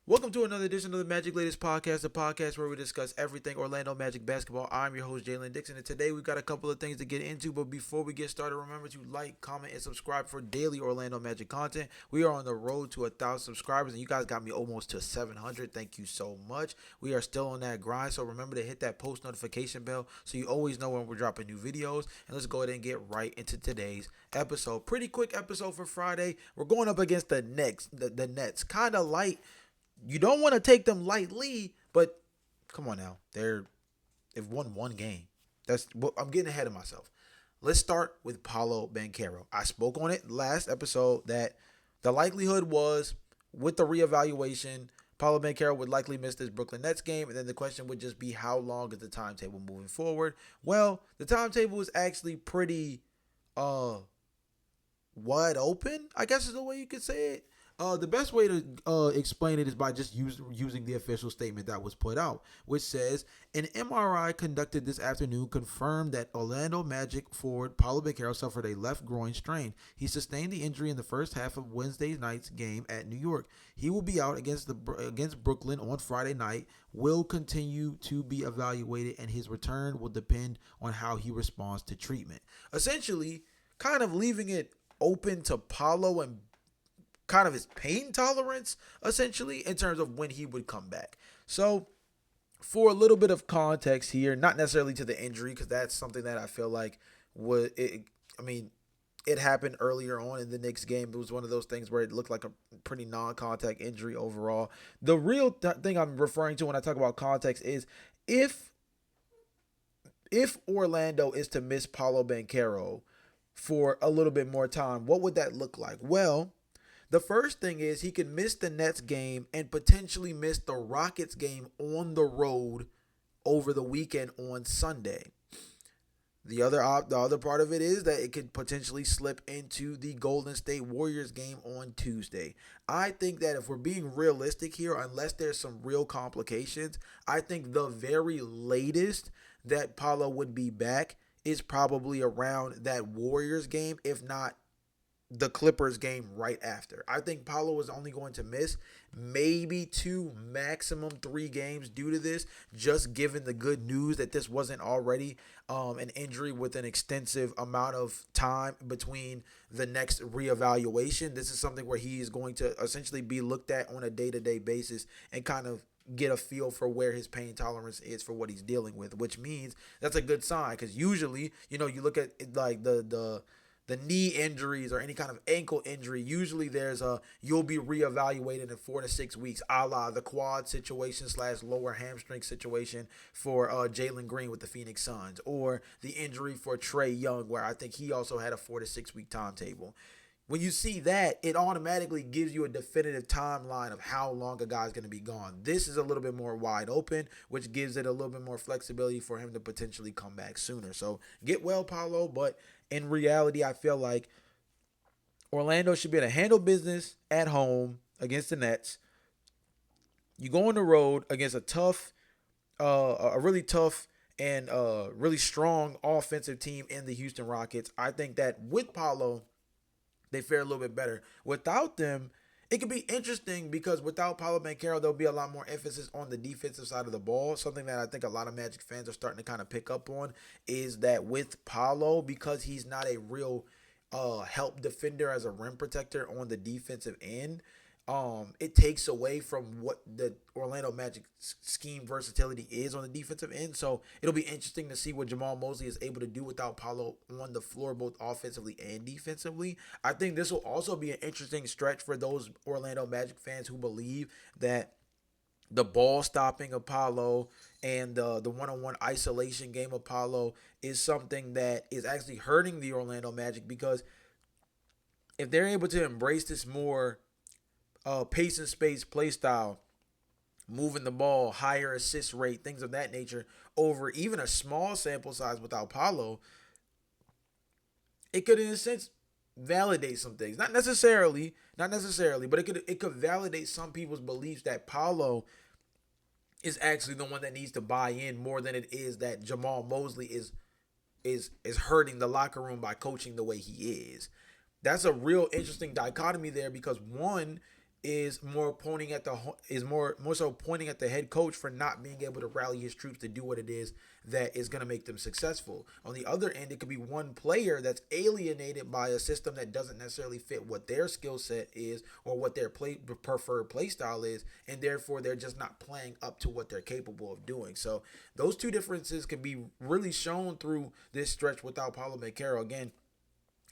Welcome to another edition of the Magic Latest Podcast, the podcast where we discuss everything Orlando Magic basketball. I'm your host, Jalon Dixon, and today we've got a couple of things to get into. But before we get started, remember to like, comment, and subscribe for daily Orlando Magic content. We are on the road to 1,000 subscribers, and you guys got me almost to 700. Thank you so much. We are still on that grind, so remember to hit that post notification bell so you always know when we're dropping new videos. And let's go ahead and get right into today's episode. Pretty quick episode for Friday. We're going up against the Nets. Kind of light. You don't want to take them lightly, but come on now. They've won one game. I'm getting ahead of myself. Let's start with Paolo Banchero. I spoke on it last episode that the likelihood was with the reevaluation, Paolo Banchero would likely miss this Brooklyn Nets game, and then the question would just be how long is the timetable moving forward? Well, the timetable is actually pretty wide open, I guess is the way you could say it. The best way to explain it is by just using the official statement that was put out, which says, an MRI conducted this afternoon confirmed that Orlando Magic forward Paolo Banchero suffered a left groin strain. He sustained the injury in the first half of Wednesday night's game at New York. He will be out against Brooklyn on Friday night, will continue to be evaluated, and his return will depend on how he responds to treatment. Essentially, kind of leaving it open to Paolo and kind of his pain tolerance, essentially, in terms of when he would come back. So, for a little bit of context here, not necessarily to the injury, because that's something that I feel like it happened earlier on in the Knicks game. It was one of those things where it looked like a pretty non-contact injury overall. The real thing I'm referring to when I talk about context is if Orlando is to miss Paolo Banchero for a little bit more time, what would that look like? Well, the first thing is he could miss the Nets game and potentially miss the Rockets game on the road over the weekend on Sunday. The other part of it is that it could potentially slip into the Golden State Warriors game on Tuesday. I think that if we're being realistic here, unless there's some real complications, I think the very latest that Paolo would be back is probably around that Warriors game, if not the Clippers game right after. I think Paolo is only going to miss maybe 2, maximum 3 games due to this, just given the good news that this wasn't already an injury with an extensive amount of time between the next reevaluation. This is something where he is going to essentially be looked at on a day-to-day basis and kind of get a feel for where his pain tolerance is for what he's dealing with, which means that's a good sign, because usually, you look at it like the knee injuries or any kind of ankle injury, usually you'll be reevaluated in 4 to 6 weeks, a la the quad situation / lower hamstring situation for Jalen Green with the Phoenix Suns, or the injury for Trae Young, where I think he also had a 4 to 6 week timetable. When you see that, it automatically gives you a definitive timeline of how long a guy's going to be gone. This is a little bit more wide open, which gives it a little bit more flexibility for him to potentially come back sooner. So get well, Paolo, but in reality, I feel like Orlando should be able to handle business at home against the Nets. You go on the road against a really tough and really strong offensive team in the Houston Rockets. I think that with Paolo, they fare a little bit better. Without them, it could be interesting because without Paolo Banchero, there'll be a lot more emphasis on the defensive side of the ball. Something that I think a lot of Magic fans are starting to kind of pick up on is that with Paolo, because he's not a real help defender as a rim protector on the defensive end, it takes away from what the Orlando Magic scheme versatility is on the defensive end. So it'll be interesting to see what Jamal Mosley is able to do without Paolo on the floor, both offensively and defensively. I think this will also be an interesting stretch for those Orlando Magic fans who believe that the ball stopping of Paolo and the one-on-one isolation game of Paolo is something that is actually hurting the Orlando Magic, because if they're able to embrace this more pace and space play style, moving the ball, higher assist rate, things of that nature, over even a small sample size without Paolo, it could, in a sense, validate some things. Not necessarily, but it could validate some people's beliefs that Paolo is actually the one that needs to buy in more than it is that Jamal Mosley is hurting the locker room by coaching the way he is. That's a real interesting dichotomy there, because one, is more pointing at the is more so pointing at the head coach for not being able to rally his troops to do what it is that is going to make them successful. On the other end, it could be one player that's alienated by a system that doesn't necessarily fit what their skill set is or what their preferred play style is, and therefore they're just not playing up to what they're capable of doing. So those two differences can be really shown through this stretch without Paulo Banchero. Again,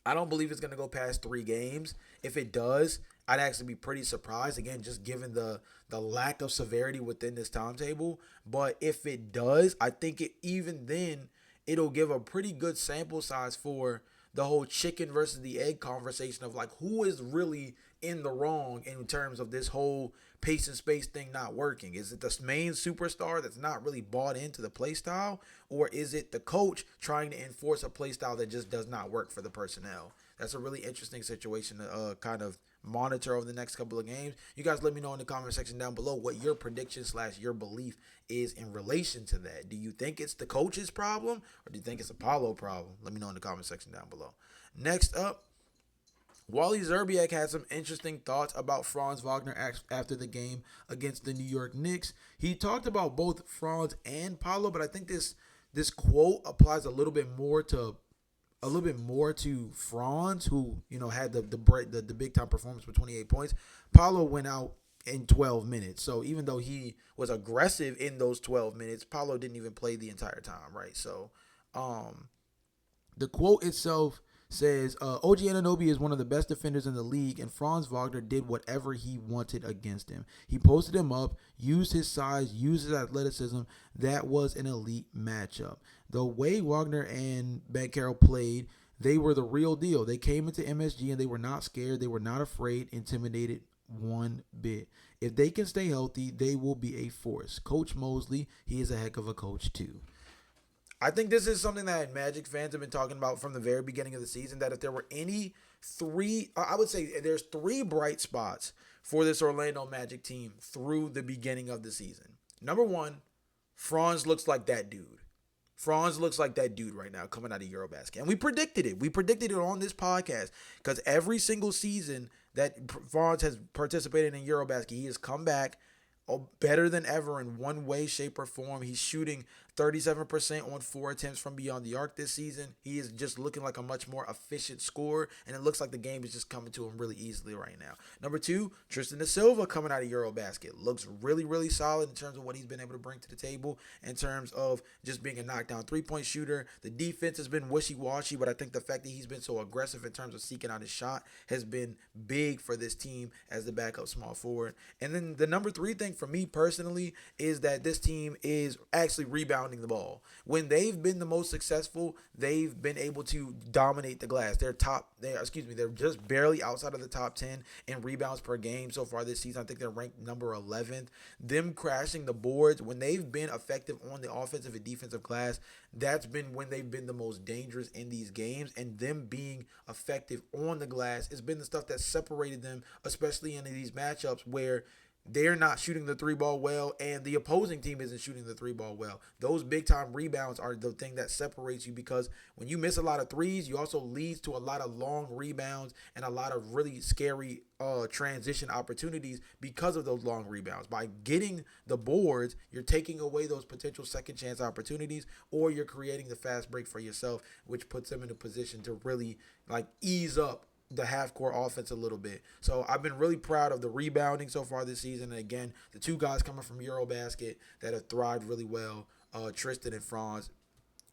I don't believe it's going to go past 3 games. If it does, I'd actually be pretty surprised. Again, just given the lack of severity within this timetable. But if it does, I think even then it'll give a pretty good sample size for the whole chicken versus the egg conversation of like who is really in the wrong in terms of this whole pace and space thing not working. Is it the main superstar that's not really bought into the play style, or is it the coach trying to enforce a play style that just does not work for the personnel? That's a really interesting situation to kind of monitor over the next couple of games. You guys let me know in the comment section down below what your prediction / your belief is in relation to that. Do you think it's the coach's problem, or do you think it's a Paulo problem? Let me know in the comment section down below. Next up, Wally Szczerbiak had some interesting thoughts about Franz Wagner after the game against the New York Knicks. He talked about both Franz and Paulo, but I think this quote applies a little bit more to Franz, who had the big time performance with 28 points. Paulo went out in 12 minutes, so even though he was aggressive in those 12 minutes, Paulo didn't even play the entire time, right? So, the quote itself says, OG Anunoby is one of the best defenders in the league, and Franz Wagner did whatever he wanted against him. He posted him up, used his size, used his athleticism. That was an elite matchup. The way Wagner and Banchero played, they were the real deal. They came into MSG and they were not scared. They were not afraid, intimidated one bit. If they can stay healthy, they will be a force. Coach Mosley, he is a heck of a coach too. I think this is something that Magic fans have been talking about from the very beginning of the season, that if there were I would say there's 3 bright spots for this Orlando Magic team through the beginning of the season. Number 1, Franz looks like that dude. Franz looks like that dude right now coming out of Eurobasket. And we predicted it. We predicted it on this podcast because every single season that Franz has participated in Eurobasket, he has come back better than ever in one way, shape, or form. He's shooting 37% on 4 attempts from beyond the arc this season. He is just looking like a much more efficient scorer, and it looks like the game is just coming to him really easily right now. Number 2, Tristan da Silva coming out of Eurobasket. Looks really, really solid in terms of what he's been able to bring to the table in terms of just being a knockdown three-point shooter. The defense has been wishy-washy, but I think the fact that he's been so aggressive in terms of seeking out his shot has been big for this team as the backup small forward. And then the number 3 thing for me personally is that this team is actually rebounding the ball. When they've been the most successful, they've been able to dominate the glass. They're just barely outside of the top 10 in rebounds per game so far this season. I think they're ranked number 11th. Them crashing the boards, when they've been effective on the offensive and defensive glass, that's been when they've been the most dangerous in these games. And them being effective on the glass has been the stuff that separated them, especially in these matchups where they're not shooting the 3-ball well and the opposing team isn't shooting the 3-ball well. Those big time rebounds are the thing that separates you, because when you miss a lot of threes, you also leads to a lot of long rebounds and a lot of really scary transition opportunities because of those long rebounds. By getting the boards, you're taking away those potential second chance opportunities, or you're creating the fast break for yourself, which puts them in a position to really ease up the half-court offense a little bit. So I've been really proud of the rebounding so far this season. And again, the 2 guys coming from Eurobasket that have thrived really well, Tristan and Franz,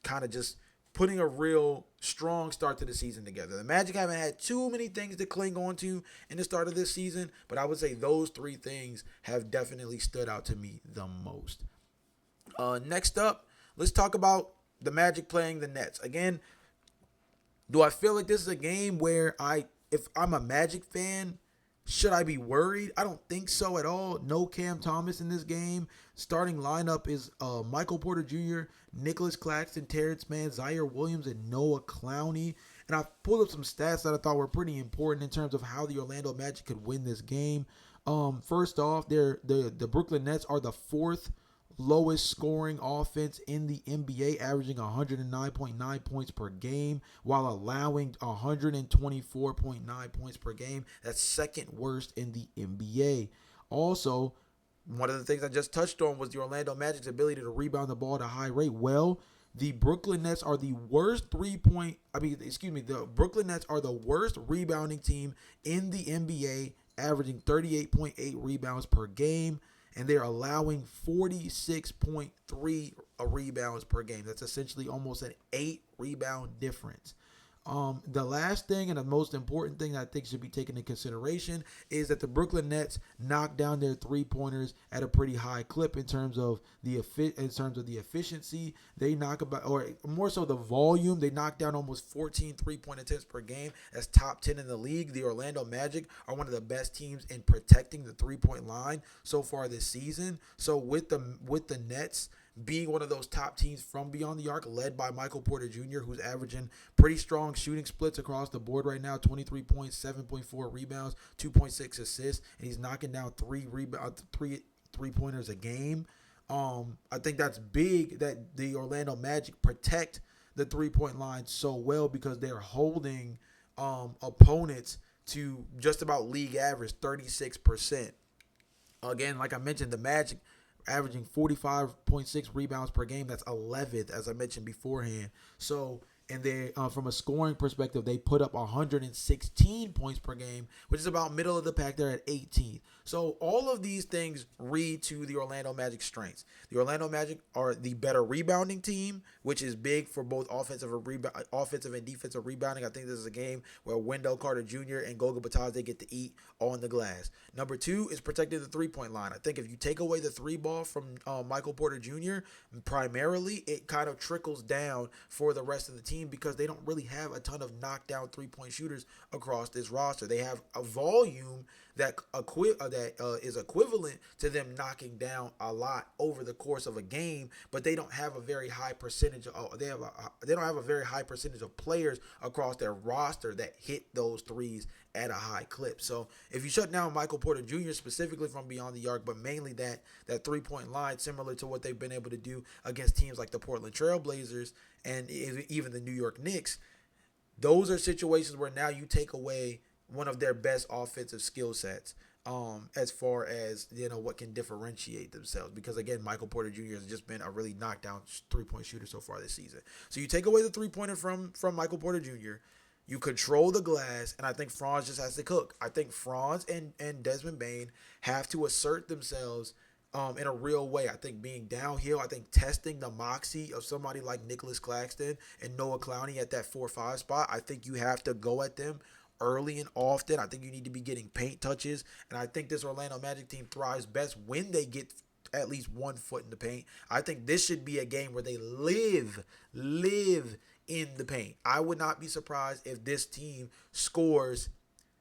kind of just putting a real strong start to the season together. The Magic haven't had too many things to cling on to in the start of this season, but I would say those 3 things have definitely stood out to me the most. Next up, let's talk about the Magic playing the Nets. Again, do I feel like this is a game where if I'm a Magic fan, should I be worried? I don't think so at all. No Cam Thomas in this game. Starting lineup is Michael Porter Jr., Nicholas Claxton, Terrence Mann, Zaire Williams, and Noah Clowney. And I pulled up some stats that I thought were pretty important in terms of how the Orlando Magic could win this game. First off, the Brooklyn Nets are the 4th lowest scoring offense in the NBA, averaging 109.9 points per game while allowing 124.9 points per game. That's second worst in the NBA. Also, one of the things I just touched on was the Orlando Magic's ability to rebound the ball at a high rate. Well, the Brooklyn Nets are the worst the Brooklyn Nets are the worst rebounding team in the NBA, averaging 38.8 rebounds per game, and they're allowing 46.3 rebounds per game. That's essentially almost an 8 rebound difference. The last thing and the most important thing I think should be taken into consideration is that the Brooklyn Nets knock down their 3-pointers at a pretty high clip in terms of the efficiency. They knock about, or more so the volume. They knock down almost 14 3-point attempts per game. That's top 10 in the league. The Orlando Magic are one of the best teams in protecting the 3-point line so far this season. So with the Nets being one of those top teams from beyond the arc, led by Michael Porter Jr., who's averaging pretty strong shooting splits across the board right now, 23 points, 7.4 rebounds, 2.6 assists, and he's knocking down three-pointers a game. I think that's big that the Orlando Magic protect the 3-point line so well because they're holding opponents to just about league average, 36%. Again, like I mentioned, the Magic averaging 45.6 rebounds per game. That's 11th, as I mentioned beforehand. So, and they, from a scoring perspective, they put up 116 points per game, which is about middle of the pack. They're at 18th. So all of these things read to the Orlando Magic's strengths. The Orlando Magic are the better rebounding team, which is big for both offensive and defensive rebounding. I think this is a game where Wendell Carter Jr. and Goga Bitadze get to eat on the glass. Number 2 is protecting the 3-point line. I think if you take away the 3 ball from Michael Porter Jr., primarily, it kind of trickles down for the rest of the team because they don't really have a ton of knockdown 3-point shooters across this roster. They have a volume that is equivalent to them knocking down a lot over the course of a game, but they don't have a very high percentage of they don't have a very high percentage of players across their roster that hit those threes at a high clip. So if you shut down Michael Porter Jr. specifically from beyond the arc, but mainly that 3-point line, similar to what they've been able to do against teams like the Portland Trail Blazers and even the New York Knicks, those are situations where now you take away one of their best offensive skill sets as far as, what can differentiate themselves. Because, again, Michael Porter Jr. has just been a really knockdown 3-point shooter so far this season. So you take away the 3-pointer from Michael Porter Jr., you control the glass, and I think Franz just has to cook. I think Franz and Desmond Bane have to assert themselves in a real way. I think being downhill, I think testing the moxie of somebody like Nicholas Claxton and Noah Clowney at that 4-5 spot, I think you have to go at them early and often. I think you need to be getting paint touches, and I think this Orlando Magic team thrives best when they get at least 1 foot in the paint. I think this should be a game where they live in the paint. I would not be surprised if this team scores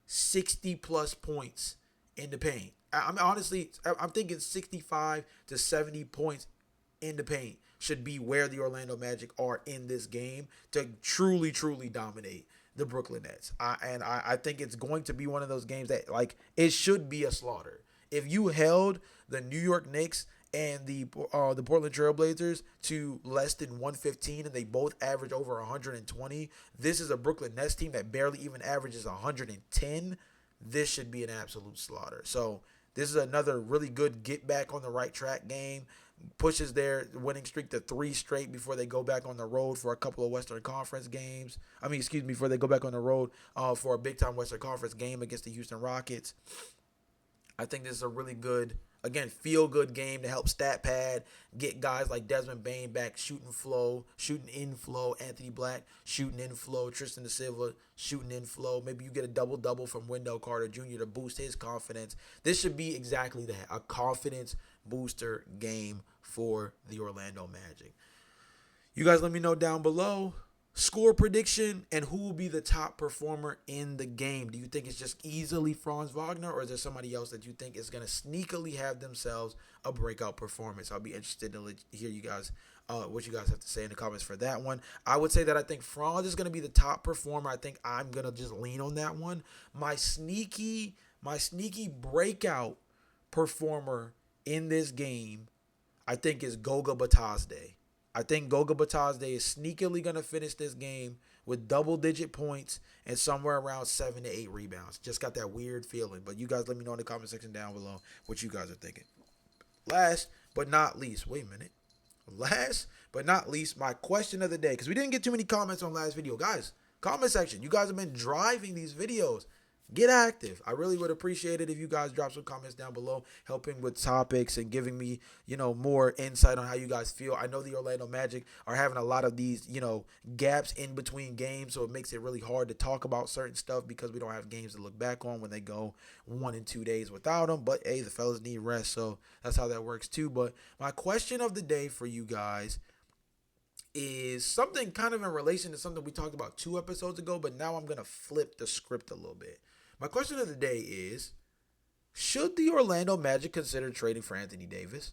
60 plus points in the paint. I'm thinking 65 to 70 points in the paint should be where the Orlando Magic are in this game to truly dominate the Brooklyn Nets. I think it's going to be one of those games that, it should be a slaughter. If you held the New York Knicks and the Portland Trail Blazers to less than 115 and they both average over 120, this is a Brooklyn Nets team that barely even averages 110. This should be an absolute slaughter. So this is another really good get back on the right track game. Pushes their winning streak to 3 straight before they go back on the road for a couple of Western Conference games. Before they go back on the road for a big-time Western Conference game against the Houston Rockets. I think this is a really good, again, feel-good game to help stat pad, get guys like Desmond Bane back shooting in flow, Anthony Black shooting in flow, Tristan da Silva shooting in flow. Maybe you get a double-double from Wendell Carter Jr. to boost his confidence. This should be exactly that, a confidence booster game for the Orlando Magic. You guys let me know down below. Score prediction and who will be the top performer in the game. Do you think it's just easily Franz Wagner, or is there somebody else that you think is going to sneakily have themselves a breakout performance? I'll be interested to hear you guys what you guys have to say in the comments for that one. I would say that I think Franz is going to be the top performer. I think I'm going to just lean on that one. My sneaky breakout performer in this game, I think is Goga Batazde. I think Goga Batazde is sneakily going to finish this game with double-digit points and somewhere around 7 to 8 rebounds. Just got that weird feeling. But you guys let me know in the comment section down below what you guys are thinking. Last but not least, wait a minute. Last but not least, my question of the day, because we didn't get too many comments on last video. Guys, comment section. You guys have been driving these videos. Get active. I really would appreciate it if you guys drop some comments down below, helping with topics and giving me, more insight on how you guys feel. I know the Orlando Magic are having a lot of these, gaps in between games, so it makes it really hard to talk about certain stuff because we don't have games to look back on when they go 1 and 2 days without them. But hey, the fellas need rest, so that's how that works too. But my question of the day for you guys is something kind of in relation to something we talked about 2 episodes ago, but now I'm going to flip the script a little bit. My question of the day is, should the Orlando Magic consider trading for Anthony Davis?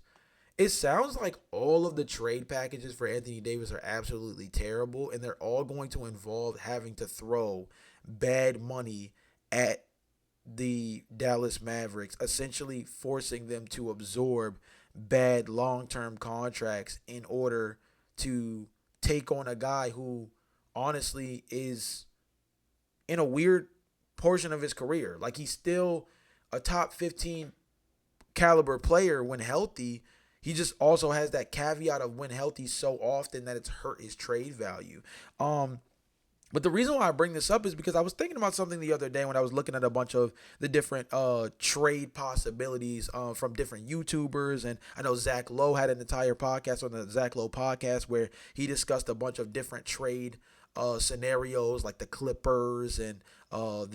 It sounds like all of the trade packages for Anthony Davis are absolutely terrible, and they're all going to involve having to throw bad money at the Dallas Mavericks, essentially forcing them to absorb bad long-term contracts in order to take on a guy who honestly is in a weird portion of his career. Like, he's still a top 15 caliber player when healthy. He just also has that caveat of when healthy so often that it's hurt his trade value. But the reason why I bring this up is because I was thinking about something the other day when I was looking at a bunch of the different trade possibilities from different YouTubers. And I know Zach Lowe had an entire podcast on the Zach Lowe podcast where he discussed a bunch of different trade scenarios, like the Clippers and I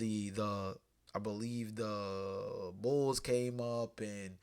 believe the Bulls came up, and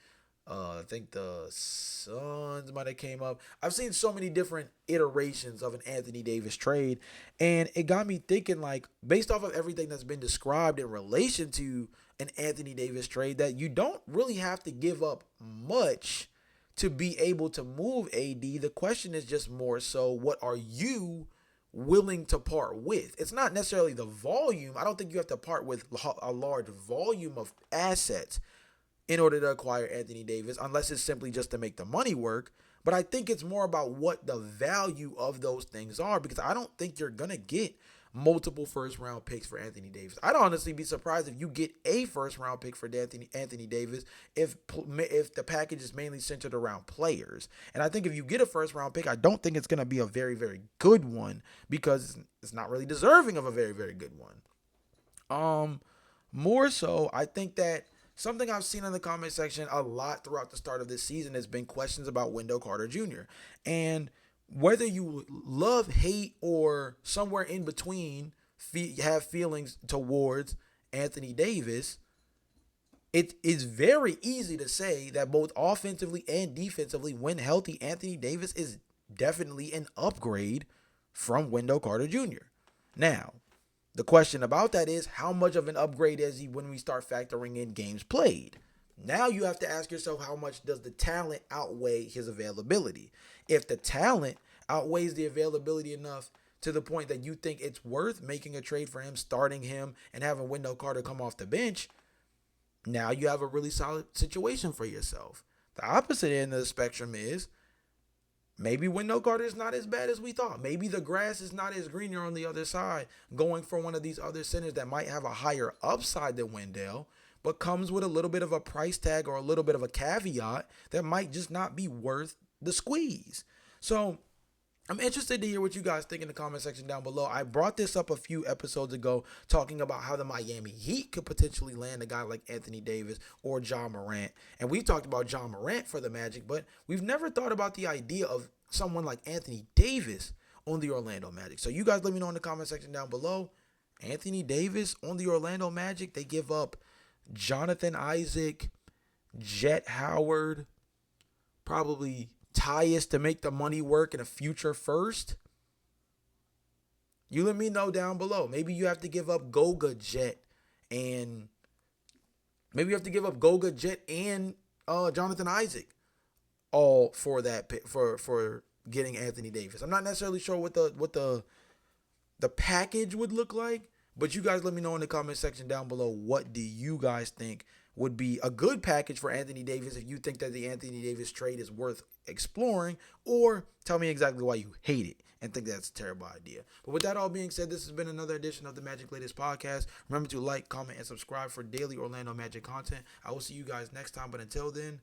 I think the Suns might have came up. I've seen so many different iterations of an Anthony Davis trade, and it got me thinking, like, based off of everything that's been described in relation to an Anthony Davis trade, that you don't really have to give up much to be able to move AD. The question is just more so, what are you willing to part with? It's not necessarily the volume. I don't think you have to part with a large volume of assets in order to acquire Anthony Davis, unless it's simply just to make the money work. But I think it's more about what the value of those things are, because I don't think you're going to get multiple first-round picks for Anthony Davis. I'd honestly be surprised if you get a first-round pick for Anthony Davis if the package is mainly centered around players. And I think if you get a first-round pick, I don't think it's going to be a very, very good one, because it's not really deserving of a very, very good one. More so, I think that something I've seen in the comment section a lot throughout the start of this season has been questions about Wendell Carter Jr. And whether you love, hate, or somewhere in between have feelings towards Anthony Davis, it is very easy to say that both offensively and defensively, when healthy, Anthony Davis is definitely an upgrade from Wendell Carter Jr. Now, the question about that is, how much of an upgrade is he when we start factoring in games played? Now you have to ask yourself, how much does the talent outweigh his availability? If the talent outweighs the availability enough to the point that you think it's worth making a trade for him, starting him, and having Wendell Carter come off the bench, now you have a really solid situation for yourself. The opposite end of the spectrum is, maybe Wendell Carter is not as bad as we thought. Maybe the grass is not as greener on the other side, going for one of these other centers that might have a higher upside than Wendell, but comes with a little bit of a price tag or a little bit of a caveat that might just not be worth the squeeze. So I'm interested to hear what you guys think in the comment section down below. I brought this up a few episodes ago, talking about how the Miami Heat could potentially land a guy like Anthony Davis or Ja Morant. And we talked about Ja Morant for the Magic, but we've never thought about the idea of someone like Anthony Davis on the Orlando Magic. So you guys let me know in the comment section down below. Anthony Davis on the Orlando Magic, they give up Jonathan Isaac, Jet Howard, probably Tyus to make the money work, in a future first. You let me know down below. Maybe you have to give up Goga Jet and Jonathan Isaac, all for that for getting Anthony Davis. I'm not necessarily sure what the package would look like, but you guys let me know in the comment section down below, what do you guys think would be a good package for Anthony Davis if you think that the Anthony Davis trade is worth exploring, or tell me exactly why you hate it and think that's a terrible idea. But with that all being said, this has been another edition of the Magic Latest Podcast. Remember to like, comment, and subscribe for daily Orlando Magic content. I will see you guys next time, but until then,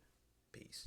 peace.